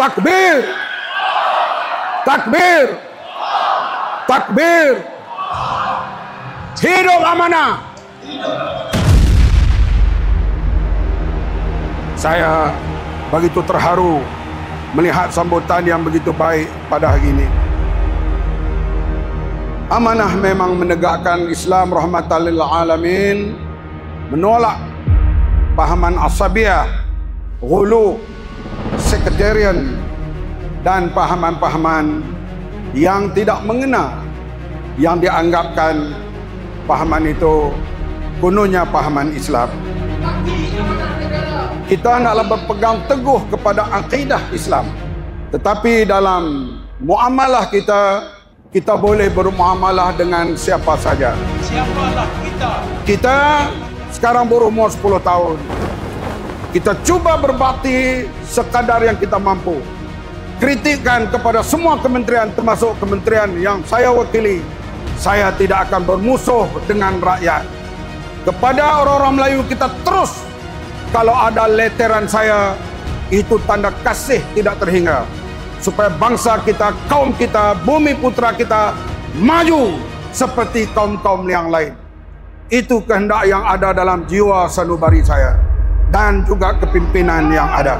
Takbir! Takbir! Takbir! Hidup amanah! Saya begitu terharu melihat sambutan yang begitu baik pada hari ini. Amanah memang menegakkan Islam rahmatan lil alamin, menolak pahaman asabiyah, ghulu, sekretarian dan pahaman-pahaman yang tidak mengena, yang dianggapkan pahaman itu kononnya pahaman Islam. Kita hendaklah berpegang teguh kepada akidah Islam. Tetapi dalam muamalah kita, kita boleh bermuamalah dengan siapa saja. Siapalah kita? Kita sekarang berumur 10 tahun. Kita cuba berbakti sekadar yang kita mampu. Kritikan kepada semua kementerian, termasuk kementerian yang saya wakili. Saya tidak akan bermusuh dengan rakyat. Kepada orang-orang Melayu kita terus, kalau ada leteran saya, itu tanda kasih tidak terhingga. Supaya bangsa kita, kaum kita, bumi putra kita maju seperti kaum-kaum yang lain. Itu kehendak yang ada dalam jiwa sanubari saya dan juga kepimpinan yang ada.